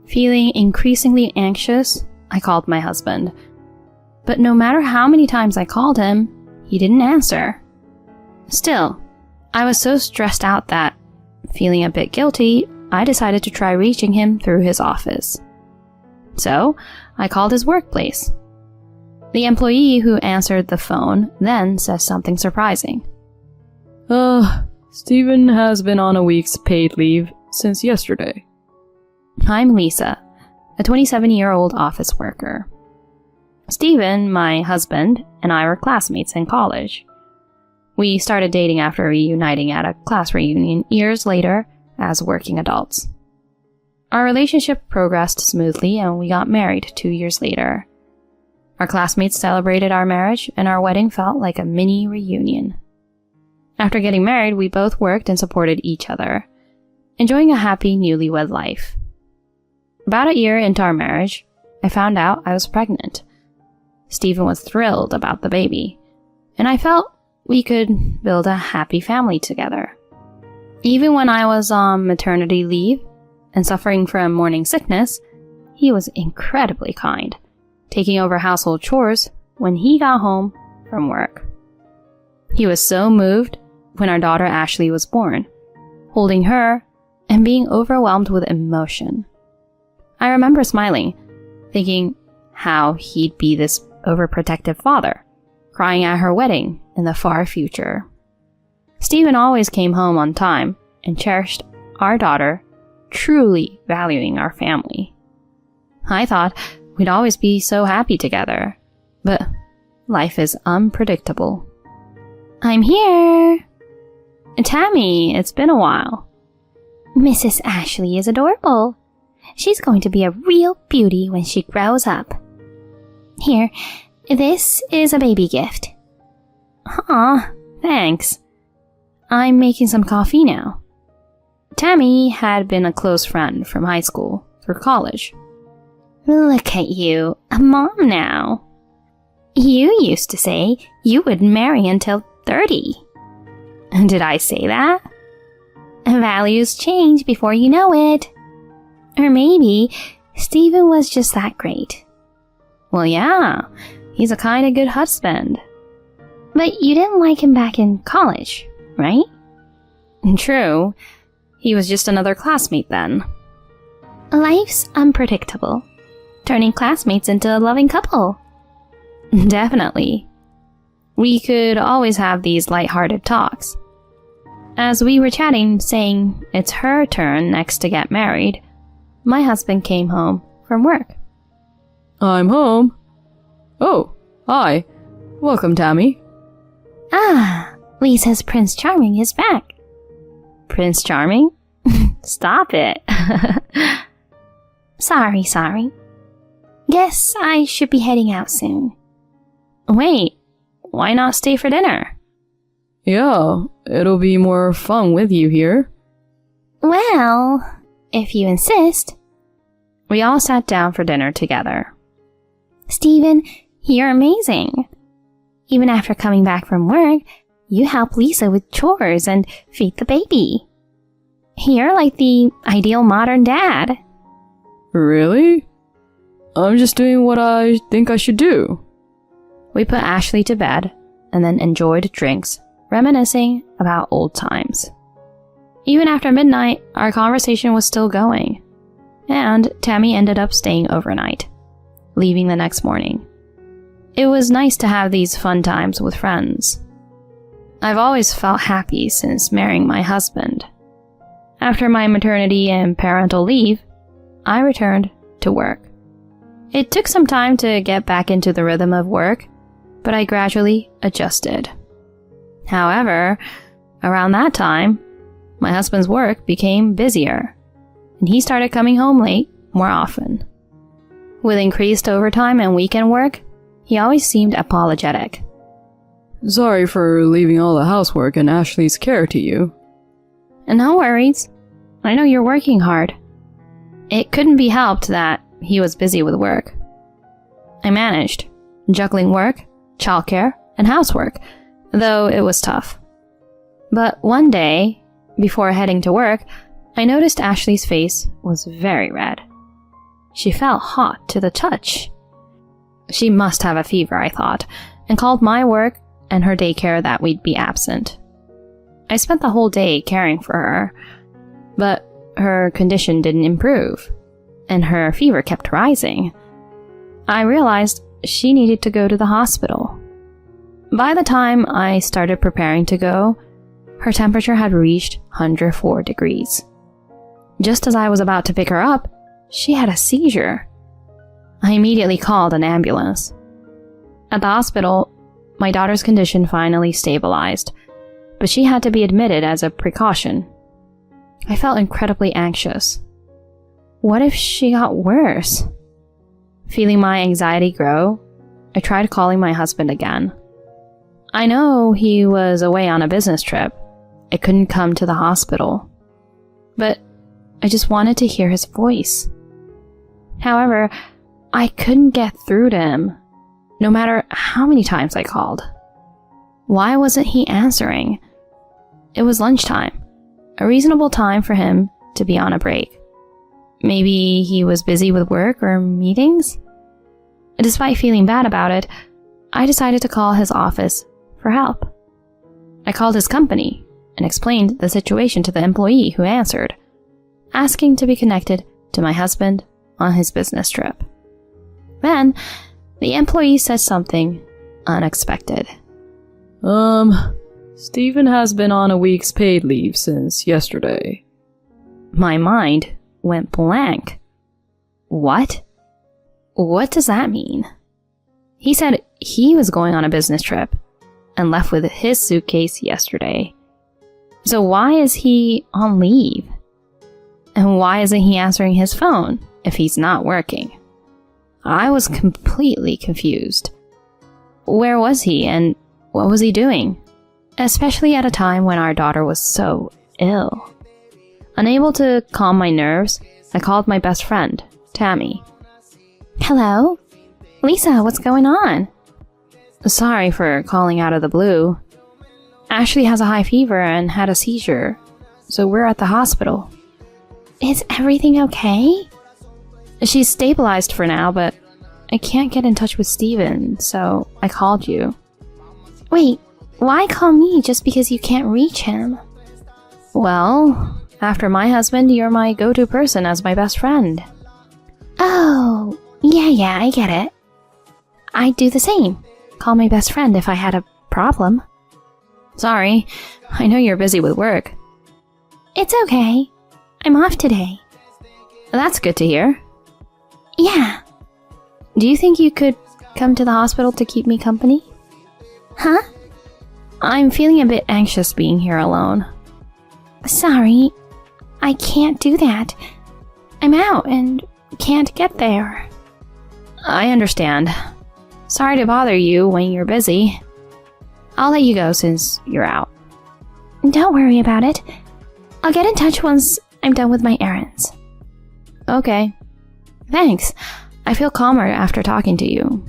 Feeling increasingly anxious, I called my husband. But no matter how many times I called him, he didn't answer. Still, I was so stressed out that, feeling a bit guilty, I decided to try reaching him through his office. So, I called his workplace. The employee who answered the phone then says something surprising. Stephen has been on a week's paid leave since yesterday. I'm Lisa, a 27-year-old office worker. Stephen, my husband, and I were classmates in college. We started dating after reuniting at a class reunion years later as working adults. Our relationship progressed smoothly and we got married 2 years later. Our classmates celebrated our marriage and our wedding felt like a mini reunion. After getting married, we both worked and supported each other, enjoying a happy newlywed life. About a year into our marriage, I found out I was pregnant. Stephen was thrilled about the baby, and I felt we could build a happy family together. Even when I was on maternity leave and suffering from morning sickness, he was incredibly kind, taking over household chores when he got home from work. He was so moved when our daughter Ashley was born, holding her and being overwhelmed with emotion. I remember smiling, thinking how he'd be this overprotective father, crying at her wedding in the far future. Stephen always came home on time and cherished our daughter, truly valuing our family. I thought we'd always be so happy together, but life is unpredictable. I'm here! Tammy, it's been a while. Mrs. Ashley is adorable. She's going to be a real beauty when she grows up. Here, this is a baby gift. Aw, thanks. I'm making some coffee now. Tammy had been a close friend from high school through college. Look at you, a mom now. You used to say you would marry until 30. Did I say that? Values change before you know it. Or maybe Stephen was just that great. Well, yeah, he's a kind of good husband. But you didn't like him back in college, right? True. He was just another classmate then. Life's unpredictable, turning classmates into a loving couple. Definitely. We could always have these lighthearted talks. As we were chatting, saying it's her turn next to get married, my husband came home from work. I'm home. Oh, hi. Welcome, Tammy. Ah, Lisa's Prince Charming is back. Prince Charming? Stop it. Sorry. Guess I should be heading out soon. Wait, why not stay for dinner? Yeah, it'll be more fun with you here. Well, if you insist. We all sat down for dinner together. Stephen, you're amazing. Even after coming back from work, you help Lisa with chores and feed the baby. You're like the ideal modern dad. Really? I'm just doing what I think I should do. We put Ashley to bed and then enjoyed drinks, reminiscing about old times. Even after midnight, our conversation was still going, and Tammy ended up staying overnight, leaving the next morning. It was nice to have these fun times with friends. I've always felt happy since marrying my husband. After my maternity and parental leave, I returned to work. It took some time to get back into the rhythm of work, but I gradually adjusted. However, around that time, my husband's work became busier, and he started coming home late more often. With increased overtime and weekend work, he always seemed apologetic. Sorry for leaving all the housework and Ashley's care to you. And no worries. I know you're working hard. It couldn't be helped that he was busy with work. I managed, juggling work, childcare, and housework, though it was tough. But one day, before heading to work, I noticed Ashley's face was very red. She felt hot to the touch. She must have a fever, I thought, and called my work and her daycare that we'd be absent. I spent the whole day caring for her, but her condition didn't improve, and her fever kept rising. I realized she needed to go to the hospital. By the time I started preparing to go, her temperature had reached 104 degrees. Just as I was about to pick her up, she had a seizure. I immediately called an ambulance. At the hospital, my daughter's condition finally stabilized, but she had to be admitted as a precaution. I felt incredibly anxious. What if she got worse? Feeling my anxiety grow, I tried calling my husband again. I know he was away on a business trip. I couldn't come to the hospital, but I just wanted to hear his voice. However, I couldn't get through to him, no matter how many times I called. Why wasn't he answering? It was lunchtime, a reasonable time for him to be on a break. Maybe he was busy with work or meetings? Despite feeling bad about it, I decided to call his office for help. I called his company and explained the situation to the employee who answered, asking to be connected to my husband on his business trip. Then, the employee said something unexpected. Stephen has been on a week's paid leave since yesterday. My mind went blank. What? What does that mean? He said he was going on a business trip and left with his suitcase yesterday. So why is he on leave? And why isn't he answering his phone if he's not working? I was completely confused. Where was he and what was he doing? Especially at a time when our daughter was so ill. Unable to calm my nerves, I called my best friend, Tammy. Hello? Lisa, what's going on? Sorry for calling out of the blue. Ashley has a high fever and had a seizure, so we're at the hospital. Is everything okay? She's stabilized for now, but I can't get in touch with Steven, so I called you. Wait, why call me just because you can't reach him? Well, after my husband, you're my go-to person as my best friend. Oh, yeah, I get it. I'd do the same. Call my best friend if I had a problem. Sorry, I know you're busy with work. It's okay. I'm off today. That's good to hear. Yeah. Do you think you could come to the hospital to keep me company? Huh? I'm feeling a bit anxious being here alone. Sorry, I can't do that. I'm out and can't get there. I understand. Sorry to bother you when you're busy. I'll let you go since you're out. Don't worry about it. I'll get in touch once I'm done with my errands. Okay. Thanks. I feel calmer after talking to you.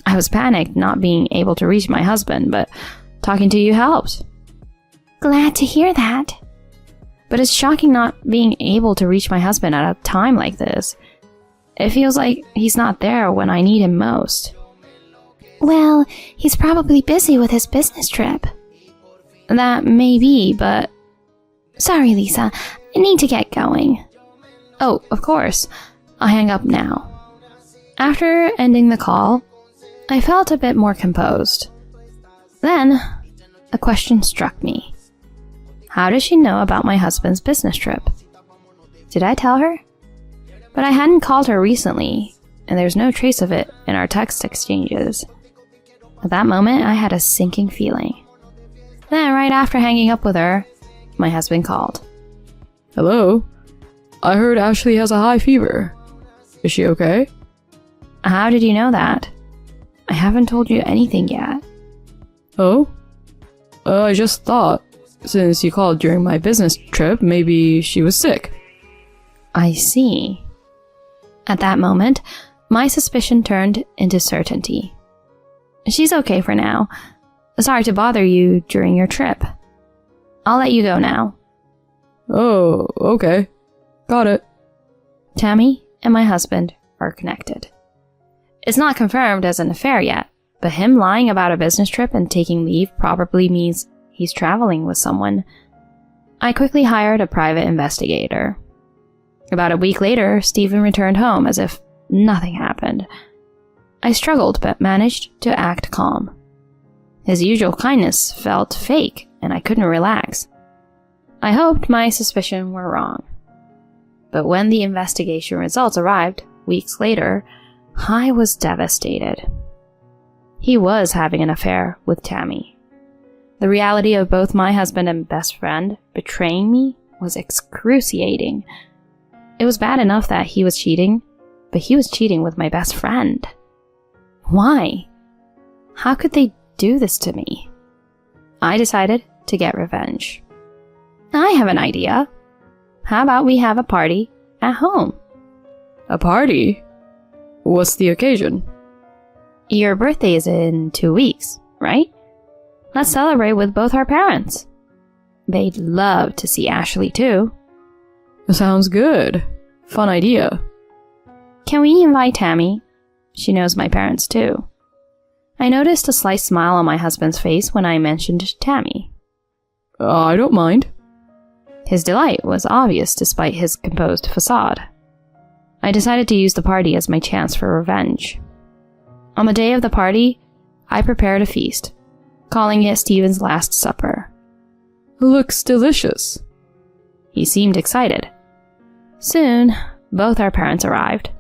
I was panicked not being able to reach my husband, but talking to you helped. Glad to hear that. But it's shocking not being able to reach my husband at a time like this. It feels like he's not there when I need him most. Well, he's probably busy with his business trip. That may be, but... Sorry, Lisa. I need to get going. Oh, of course. I'll hang up now. After ending the call, I felt a bit more composed. Then, a question struck me. How does she know about my husband's business trip? Did I tell her? But I hadn't called her recently, and there's no trace of it in our text exchanges. At that moment, I had a sinking feeling. Then, right after hanging up with her, my husband called. Hello? I heard Ashley has a high fever. Is she okay? How did you know that? I haven't told you anything yet. Oh? I just thought, since you called during my business trip, maybe she was sick. I see. At that moment, my suspicion turned into certainty. She's okay for now. Sorry to bother you during your trip. I'll let you go now. Oh, okay. Got it. Tammy, and my husband are connected. It's not confirmed as an affair yet, but him lying about a business trip and taking leave probably means he's traveling with someone. I quickly hired a private investigator. About a week later, Stephen returned home as if nothing happened. I struggled but managed to act calm. His usual kindness felt fake, and I couldn't relax. I hoped my suspicions were wrong. But when the investigation results arrived, weeks later, I was devastated. He was having an affair with Tammy. The reality of both my husband and best friend betraying me was excruciating. It was bad enough that he was cheating, but he was cheating with my best friend. Why? How could they do this to me? I decided to get revenge. I have an idea. How about we have a party at home? A party? What's the occasion? Your birthday is in 2 weeks, right? Let's celebrate with both our parents. They'd love to see Ashley too. Sounds good. Fun idea. Can we invite Tammy? She knows my parents too. I noticed a slight smile on my husband's face when I mentioned Tammy. I don't mind. His delight was obvious despite his composed facade. I decided to use the party as my chance for revenge. On the day of the party, I prepared a feast, calling it Stephen's Last Supper. Looks delicious. He seemed excited. Soon, both our parents arrived,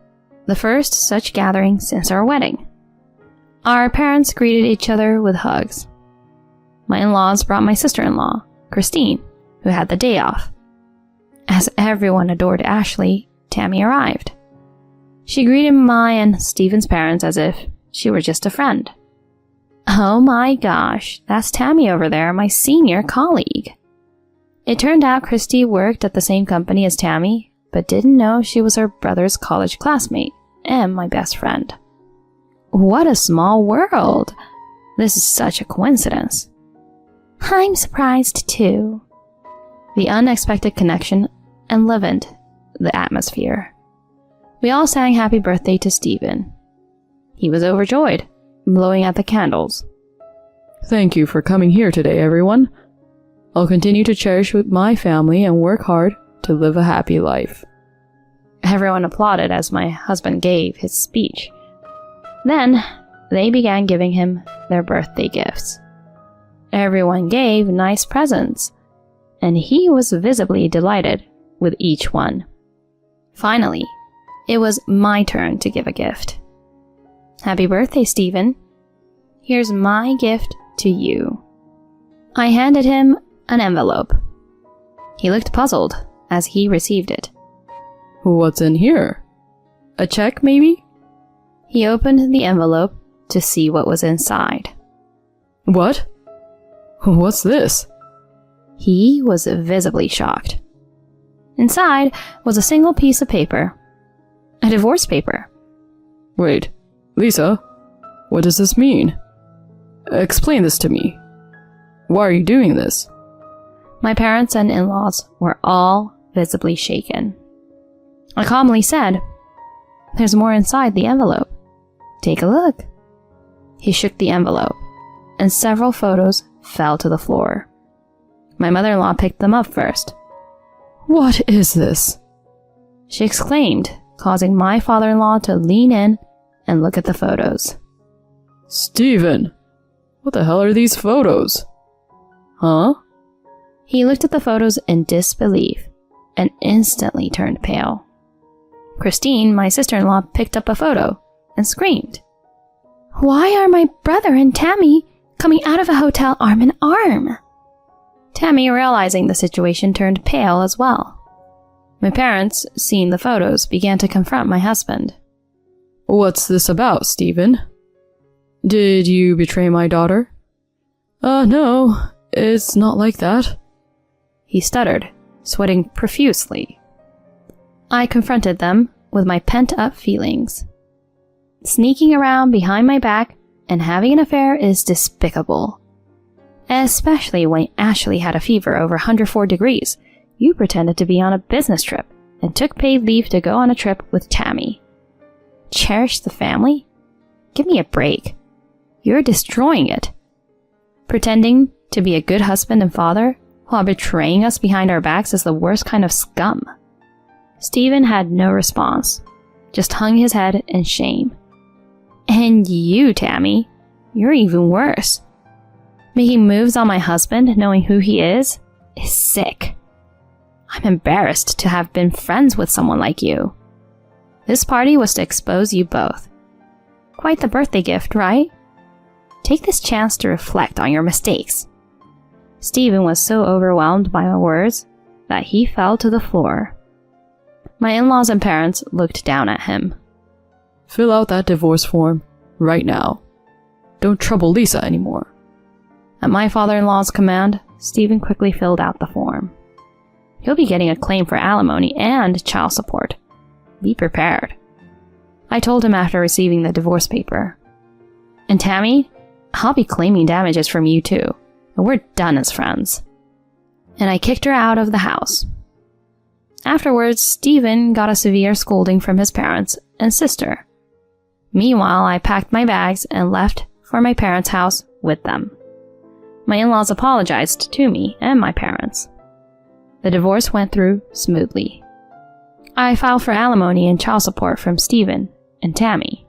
the first such gathering since our wedding. Our parents greeted each other with hugs. My in-laws brought my sister-in-law, Christine, who had the day off. As everyone adored Ashley, Tammy arrived. She greeted my and Stephen's parents as if she were just a friend. Oh my gosh, that's Tammy over there, my senior colleague. It turned out Christy worked at the same company as Tammy, but didn't know she was her brother's college classmate and my best friend. What a small world! This is such a coincidence. I'm surprised too. The unexpected connection enlivened the atmosphere. We all sang happy birthday to Stephen. He was overjoyed, blowing out the candles. Thank you for coming here today, everyone. I'll continue to cherish with my family and work hard to live a happy life. Everyone applauded as my husband gave his speech. Then, they began giving him their birthday gifts. Everyone gave nice presents, and he was visibly delighted with each one. Finally, it was my turn to give a gift. Happy birthday, Stephen. Here's my gift to you. I handed him an envelope. He looked puzzled as he received it. What's in here? A check, maybe? He opened the envelope to see what was inside. What? What's this? He was visibly shocked. Inside was a single piece of paper. A divorce paper. Wait, Lisa, what does this mean? Explain this to me. Why are you doing this? My parents and in-laws were all visibly shaken. I calmly said, "There's more inside the envelope. Take a look." He shook the envelope, and several photos fell to the floor. My mother-in-law picked them up first. What is this? She exclaimed, causing my father-in-law to lean in and look at the photos. Stephen, what the hell are these photos? Huh? He looked at the photos in disbelief and instantly turned pale. Christine, my sister-in-law, picked up a photo and screamed. "Why are my brother and Tammy coming out of a hotel arm in arm?" Tammy, realizing the situation, turned pale as well. My parents, seeing the photos, began to confront my husband. What's this about, Stephen? Did you betray my daughter? No, it's not like that. He stuttered, sweating profusely. I confronted them with my pent-up feelings. Sneaking around behind my back and having an affair is despicable. Especially when Ashley had a fever over 104 degrees. You pretended to be on a business trip and took paid leave to go on a trip with Tammy. Cherish the family? Give me a break. You're destroying it. Pretending to be a good husband and father while betraying us behind our backs is the worst kind of scum. Stephen had no response, just hung his head in shame. And you, Tammy, you're even worse. Making moves on my husband, knowing who he is sick. I'm embarrassed to have been friends with someone like you. This party was to expose you both. Quite the birthday gift, right? Take this chance to reflect on your mistakes. Stephen was so overwhelmed by my words that he fell to the floor. My in-laws and parents looked down at him. Fill out that divorce form right now. Don't trouble Lisa anymore. At my father-in-law's command, Stephen quickly filled out the form. He'll be getting a claim for alimony and child support. Be prepared. I told him after receiving the divorce paper. And Tammy, I'll be claiming damages from you too, and we're done as friends. And I kicked her out of the house. Afterwards, Stephen got a severe scolding from his parents and sister. Meanwhile, I packed my bags and left for my parents' house with them. My in-laws apologized to me and my parents. The divorce went through smoothly. I filed for alimony and child support from Stephen and Tammy.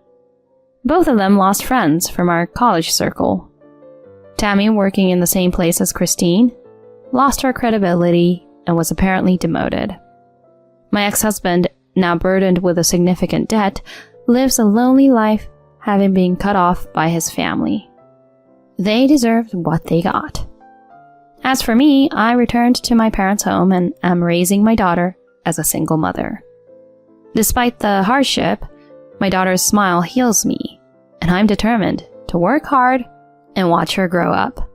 Both of them lost friends from our college circle. Tammy, working in the same place as Christine, lost her credibility and was apparently demoted. My ex-husband, now burdened with a significant debt, lives a lonely life, having been cut off by his family. They deserved what they got. As for me, I returned to my parents' home and am raising my daughter as a single mother. Despite the hardship, my daughter's smile heals me, and I'm determined to work hard and watch her grow up.